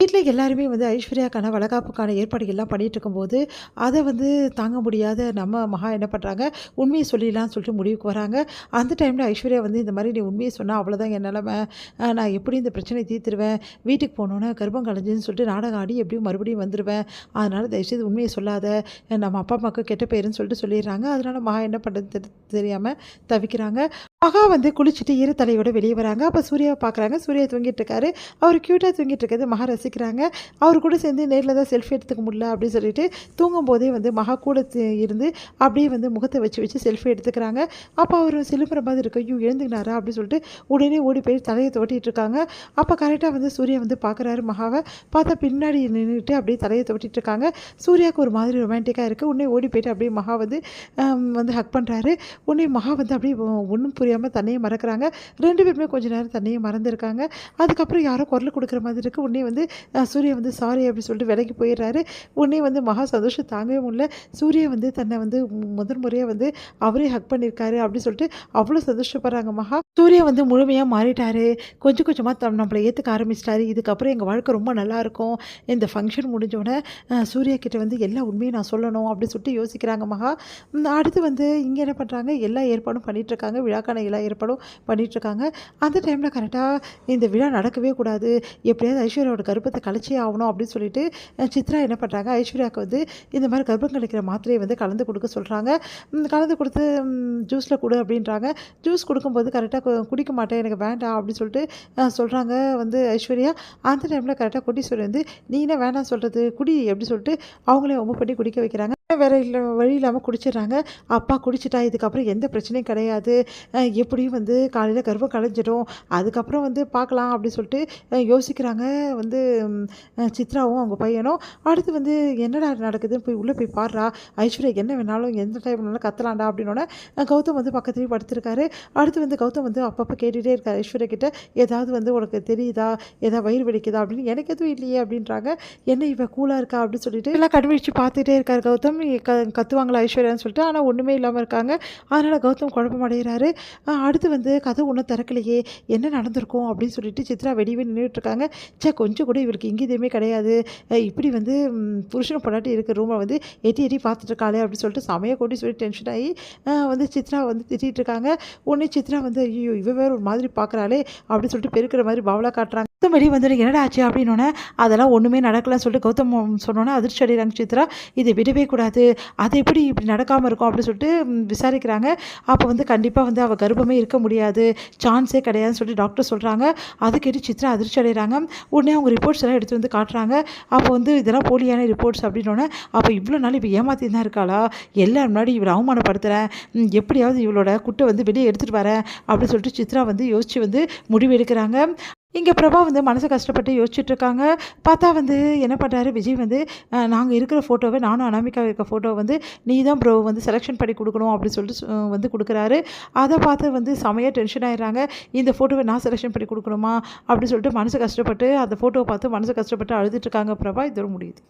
வீட்ல எல்லாருமே வந்து ஐஸ்வர்யாக்கான வளகாப்புக்கான ஏற்பாடுகள்லாம் பண்ணிட்டு இருக்கும்போது, அத வந்து தாங்க முடியாத நம்ம மகா என்ன பண்றாங்க, உண்மைய சொல்லிடலாம்னு சொல்லிட்டு முடிவுக்கு வராங்க. அந்த டைம்ல ஐஸ்வர்யா வந்து இந்த மாரி "நீ உண்மைய சொன்னா அவ்வளோதான் என் நெலம. நான் எப்படியும் இந்த பிரச்சனைய தீர்த்துருவேன். வீட்டுக்கு போனோனே கர்ப்பம் கலைஞ்சுதுன்னு சொல்லிட்டு நாடகம் ஆடி எப்படியும் மறுபடியும் வந்துருவேன். அதனால தயவுசெய்து உண்மைய சொல்லாத. நம்ம அப்பா, அம்மாவுக்கு கெட்ட பேருன்னு" சொல்லிட்டு சொல்லிடுறாங்க. அதனால மகா என்ன பண்றதுன்னு தெரியாம தவிக்கிறாங்க. மகா வந்து குளிச்சுட்டு ஈர தலையோட வெளிய வராங்க. அப்ப சூர்யாவ பார்க்குறாங்க. சூர்யா தூங்கிட்டு இருக்காரு. அவரு கியூட்டா தூங்கிட்டு இருக்கிறத மகா ரசிக்கிறாங்க. அவரு கூட சேர்ந்து நேர்ல தான் செல்ஃபி எடுத்துக்க முடியல அப்படின்னு சொல்லிட்டு, தூங்கும்போதே வந்து மகா கூட இருந்து அப்படியே வந்து முகத்த வச்சு வச்சு செல்ஃபி எடுத்துக்கிறாங்க. அப்ப அவரு சிலும்புற மாதிரி இருக்கு. ஐயோ! எழுந்துக்கினாரா அப்படின்னு சொல்லிட்டு உடனே ஓடி போய் தலைய துவட்டிட்டு இருக்காங்க. அப்ப கரெக்ட்டா வந்து சூர்யா வந்து பார்க்குறாரு மகாவ. பார்த்தா பின்னாடி நின்னுட்டு அப்படியே தலைய துவட்டிட்டு இருக்காங்க. சூர்யாவுக்கு ஒரு மாதிரி ரொமான்டிக்கா இருக்கு. உடனே ஓடி போயிட்டு அப்படியே மகா வந்து வந்து ஹக் பண்றாரு. உடனே மகா வந்து அப்படியே ஒண்ணும் புரியாம தன்னையே மறக்குறாங்க. 2 பேருமே கொஞ்ச நேரம் தன்னையே மறந்துருக்காங்க. அதுக்கப்புறம் யாரோ குரல் குடுக்குற மாதிரி இருக்கு. உடனே வந்து சூர்யா வந்து சாரி அப்படின்னு சொல்லிட்டு விலகி போயிடுறாரு. உடனே வந்து மகா சந்தோஷம் தாங்கவே முடியல. சூர்யா வந்து தன்னை வந்து முதல் முறையா வந்து அவரே ஹக் பண்ணியிருக்காரு அப்படின்னு சொல்லிட்டு அவ்வளோ சந்தோஷப்படுறாங்க மகா. சூர்யா வந்து முழுமையா மாறிட்டாரு. கொஞ்சம் கொஞ்சமா நம்மள ஏத்துக்க ஆரம்பிச்சிட்டாரு. இதுக்கப்புறம் எங்க வாழ்க்கை ரொம்ப நல்லாயிருக்கும். இந்த ஃபங்ஷன் முடிஞ்சோனே சூர்யா கிட்ட வந்து எல்லா உண்மையும் நான் சொல்லணும் அப்படின்னு சொல்லிட்டு யோசிக்கிறாங்க மகா. அடுத்து வந்து இங்க என்ன பண்றாங்க, எல்லா ஏற்பாடும் பண்ணிட்டுருக்காங்க. விழாக்கான எல்லா ஏற்பாடும் பண்ணிட்டுருக்காங்க. அந்த டைம்ல கரெக்ட்டா இந்த விழா நடக்கவே கூடாது. எப்படியாவது ஐஸ்வர்யாவோட கர்ப்பத்த கலைச்சே ஆவணும் அப்படின்னு சொல்லிட்டு, சித்ரா என்ன பண்றாங்க, ஐஸ்வர்யாவுக்கு வந்து இந்த மாரி கர்ப்பம் கலைக்கிற மாத்திரைய வந்து கலந்து குடுக்க சொல்றாங்க. கலந்து குடுத்து ஜூஸ்ல குடு அப்படின்றாங்க. ஜூஸ் குடுக்கும்போது கரெக்ட்டா குடிக்க மாட்டேன், எனக்கு வேண்டாம் அப்படின்னு சொல்லிட்டு சொல்றாங்க வந்து ஐஸ்வர்யா. அந்த டைம்ல கரெக்ட்டா கோடீஸ்வரி வந்து, "நீ என்ன வேணாம் சொல்றது? குடி" அப்படி சொல்லிட்டு அவங்களே வம்பு பண்ணி குடிக்க வைக்கிறாங்க. வேற வழி இல்லாம குடிச்சிடுறாங்க. அப்பா குடிச்சிட்டா இதுக்கப்புறம் எந்த பிரச்சனையும் கிடையாது. எப்படியும் வந்து காலையில கர்ப்பம் கலைஞ்சிடும். அதுக்கப்புறம் வந்து பார்க்கலாம் அப்படின்னு சொல்லிட்டு யோசிக்கிறாங்க வந்து சித்ராவும் அவங்க பையனும். அடுத்து வந்து என்னடா நடக்குதுன்னு போய் உள்ள போய் பார்றா, ஐஸ்வர்யா என்ன வேணாலும் எந்த டைம் வேணாலும் கத்தலாம்டா அப்படின்னோனே, கௌதம் வந்து பக்கத்துலேயே படுத்திருக்காரு. அடுத்து வந்து கௌதம் வந்து அப்பப்போ கேட்டுட்டே இருக்காரு ஐஸ்வர்யா கிட்ட, "ஏதாவது வந்து உனக்கு தெரியுதா? ஏதாவது வயிறு வலிக்குதா?" அப்படின்னு. "எனக்கு எதுவும் இல்லையே" அப்படின்றாங்க. "என்ன இவ கூலா இருக்கா?" அப்படின்னு சொல்லிட்டு எல்லாம் கண்விழிச்சு பார்த்துட்டே இருக்காரு கௌதம். கத்துவாங்களா ஐஸ்வர்யான்னு சொல்லிட்டு. ஆனா ஒண்ணுமே இல்லாம இருக்காங்க. அதனால கௌதம் குழப்பம் அடைகிறாரு. அடுத்து வந்து கதவு ஒண்ணும் திறக்கலையே, என்ன நடந்திருக்கும் அப்படின்னு சொல்லிட்டு சித்ரா வெளியவே நின்னுட்டு இருக்காங்க. ச்சே, கொஞ்சம் கூட இவளுக்கு இங்கிதமே கிடையாது. இப்படி வந்து புருஷனும் பொண்டாட்டி இருக்கிற ரூம வந்து எட்டி எட்டி பார்த்துட்டு இருக்காளே அப்படின்னு சொல்லிட்டு செமையா கொட்டி சொல்லி டென்ஷன் ஆகி வந்து சித்ரா வந்து திட்டிட்டு இருக்காங்க. உடனே சித்ரா வந்து ஐயோ இவ வேற ஒரு மாதிரி பார்க்குறாளே அப்படின்னு சொல்லிட்டு பெருக்கிற மாதிரி பவலா காட்டுறாங்க. கௌதம் வெளியே வந்துட்டு என்னடா ஆச்சு அப்படின்னோடனே, அதெல்லாம் ஒண்ணுமே நடக்கலன்னு சொல்லிட்டு கௌதம் சொன்னோன்னே அதிர்ச்சி அடைகிறாங்க சித்ரா. இதை விடவே கூடாது, அது எப்படி இப்படி நடக்காம இருக்கும் அப்படின்னு சொல்லிட்டு விசாரிக்கிறாங்க. அப்போ வந்து கண்டிப்பா வந்து அவ கர்ப்பமே இருக்க முடியாது, சான்ஸே கிடையாதுன்னு சொல்லிட்டு டாக்டர் சொல்றாங்க. அதை கேட்டு சித்ரா அதிர்ச்சி அடைகிறாங்க. உடனே அவங்க ரிப்போர்ட்ஸ் எல்லாம் எடுத்து வந்து காட்டுறாங்க. அப்போ வந்து இதெல்லாம் போலியான ரிப்போர்ட்ஸ் அப்படின்னோடனே, அப்போ இவ்வளோ நாள் இவ ஏமாத்தி தான் இருக்காளா, எல்லாரும் முன்னாடி இவளை அவமானப்படுத்துறேன், எப்படியாவது இவளோட குட்டை வந்து வெளியே எடுத்துட்டு வரேன் அப்படின்னு சொல்லிட்டு சித்ரா வந்து யோசிச்சு வந்து முடிவு எடுக்கிறாங்க. இங்க பிரபா வந்து மனசு கஷ்டப்பட்டு யோசிச்சுட்டு இருக்காங்க. பார்த்தா வந்து என்ன பண்றாரு விஜய் வந்து, நாங்க இருக்கிற ஃபோட்டோவ நானும் அனாமிகா இருக்க ஃபோட்டோவ வந்து நீ தான் ப்ரோ வந்து செலக்ஷன் பண்ணி குடுக்கணும் அப்படின்னு சொல்லிட்டு வந்து குடுக்குறாரு. அத பார்த்து வந்து செமையா டென்ஷன் ஆயிடுறாங்க. இந்த ஃபோட்டோவ நான் செலக்ஷன் பண்ணி குடுக்கணுமா? அப்படின்னு சொல்லிட்டு மனசு கஷ்டப்பட்டு அந்த ஃபோட்டோவ பார்த்து மனசு கஷ்டப்பட்டு அழுதுட்டு இருக்காங்க பிரபா. இதோட முடியுது.